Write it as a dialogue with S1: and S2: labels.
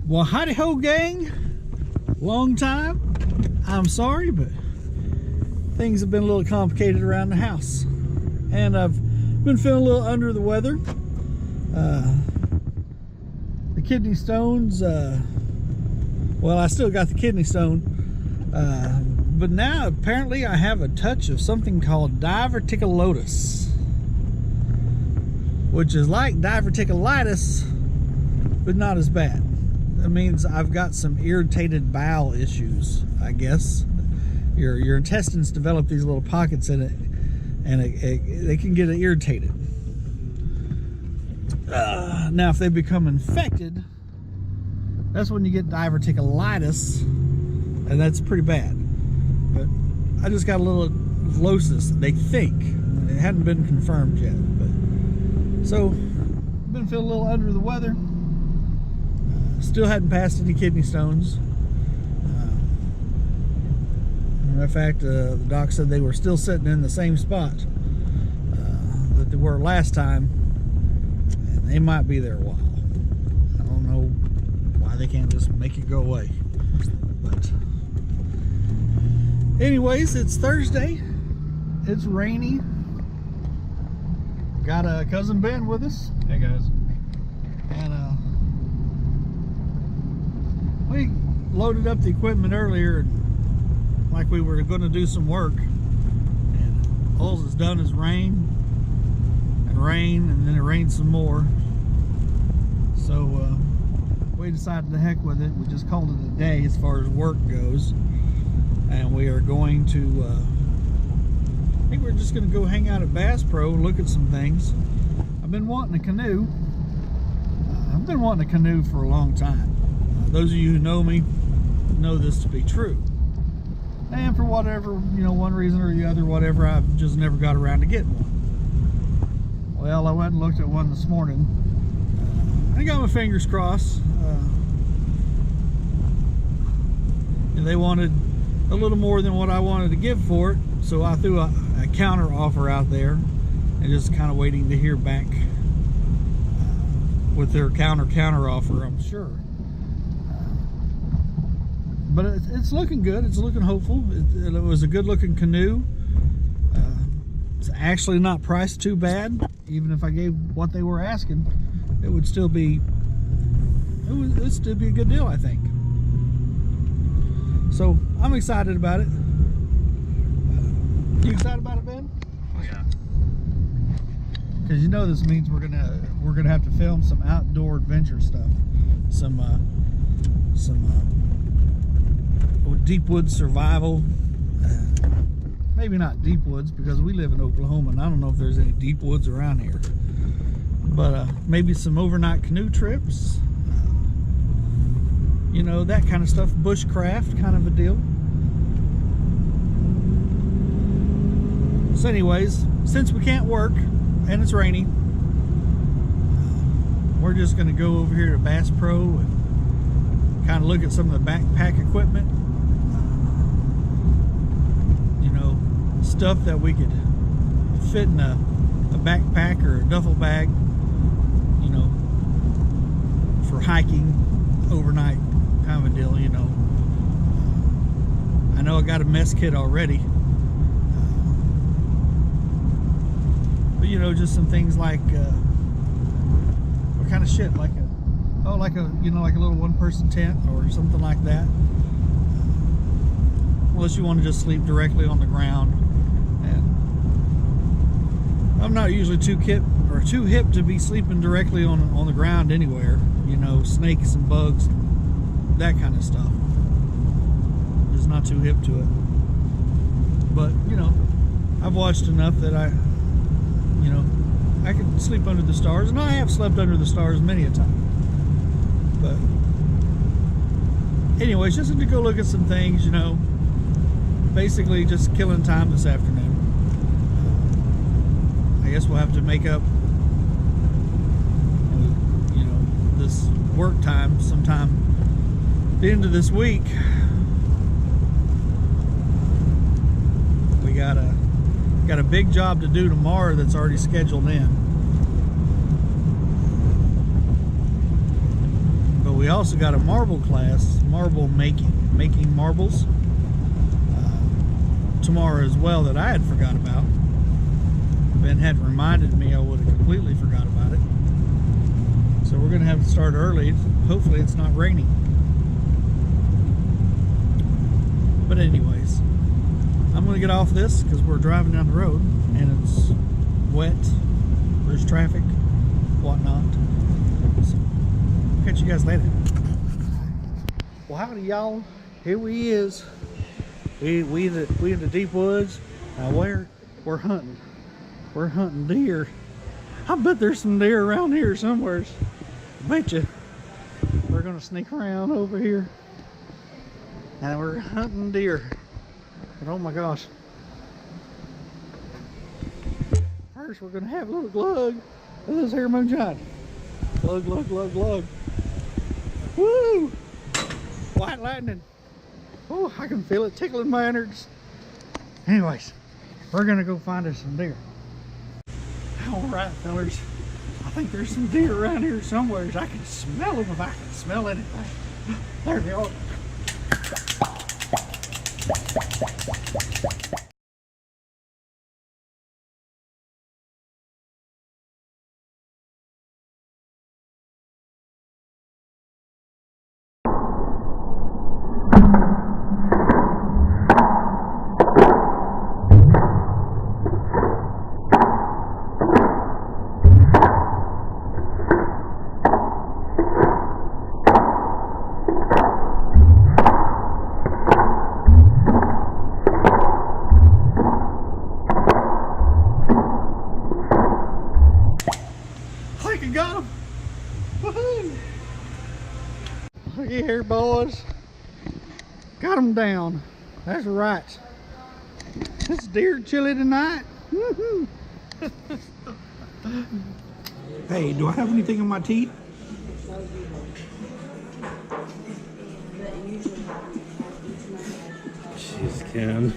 S1: Well, howdy ho, gang. Long time. I'm sorry, but things have been a little complicated around the house, and I've been feeling a little under the weather. The kidney stones, well, I still got the kidney stone, but now apparently I have a touch of something called diverticulosis, which is like diverticulitis, but not as bad. That means I've got some irritated bowel issues, I guess. Your intestines develop these little pockets in it, and they can get irritated. Now, if they become infected, that's when you get diverticulitis, and that's pretty bad. But I just got a little losis, they think. It hadn't been confirmed yet. But so, I've been feeling a little under the weather. Still hadn't passed any kidney stones. Matter of fact, the doc said they were still sitting in the same spot that they were last time, and they might be there a while. I don't know why they can't just make it go away. But anyways, it's Thursday. It's rainy. Got a cousin Ben with us.
S2: Hey guys.
S1: And we loaded up the equipment earlier, like we were going to do some work, and all it's done is rain, and then it rained some more. So we decided to heck with it. We just called it a day as far as work goes, and we are going to I think we're just going to go hang out at Bass Pro and look at some things. I've been wanting a canoe. I've been wanting a canoe for a long time. Those of you who know me know this to be true. And for whatever, one reason or the other, whatever, I've just never got around to getting one. Well, I went and looked at one this morning. I got my fingers crossed. They wanted a little more than what I wanted to give for it, so I threw a counter offer out there, and just kind of waiting to hear back with their counter offer, I'm sure. But it's looking good. It's looking hopeful. It was a good looking canoe. It's actually not priced too bad. Even if I gave what they were asking, it would still be a good deal, I think. So I'm excited about it. You excited about it, Ben?
S2: Oh yeah.
S1: Because this means we're gonna have to film some outdoor adventure stuff, some deep woods survival. Maybe not deep woods, because we live in Oklahoma and I don't know if there's any deep woods around here. But maybe some overnight canoe trips. That kind of stuff, bushcraft kind of a deal. So anyways, since we can't work and it's raining, we're just going to go over here to Bass Pro and kind of look at some of the backpack equipment. Stuff that we could fit in a backpack or a duffel bag, for hiking overnight kind of a deal. I know I got a mess kit already, but just some things like what kind of shit, like a little one-person tent or something like that, unless you want to just sleep directly on the ground. I'm not usually too hip to be sleeping directly on the ground anywhere. Snakes and bugs, that kind of stuff. Just not too hip to it. But I've watched enough that I can sleep under the stars, and I have slept under the stars many a time. But anyways, just to go look at some things. Basically just killing time this afternoon. I guess we'll have to make up, this work time sometime at the end of this week. We got a big job to do tomorrow that's already scheduled in. But we also got a marble class, marble making marbles tomorrow as well, that I had forgot about. Ben had reminded me, I would have completely forgot about it. So we're gonna have to start early. Hopefully it's not raining. But anyways, I'm gonna get off this because we're driving down the road and it's wet, there's traffic, whatnot. So, catch you guys later. Well, howdy y'all, here we is. We in the deep woods. Now we're hunting. We're hunting deer. I bet there's some deer around here somewhere. I bet you. We're gonna sneak around over here. And we're hunting deer. But oh my gosh. First we're gonna have a little glug of this here moonshine. Glug, glug, glug, glug. Woo! White lightning. Oh, I can feel it tickling my innards. Anyways, we're gonna go find us some deer. All right, fellas. I think there's some deer around here somewhere. I can smell them if I can smell anything. There they are. Got him! Woohoo! Looky here, boys. Got him down. That's right. It's deer chili tonight. Woohoo! Hey, do I have anything in my teeth?
S2: Jeez, Ken.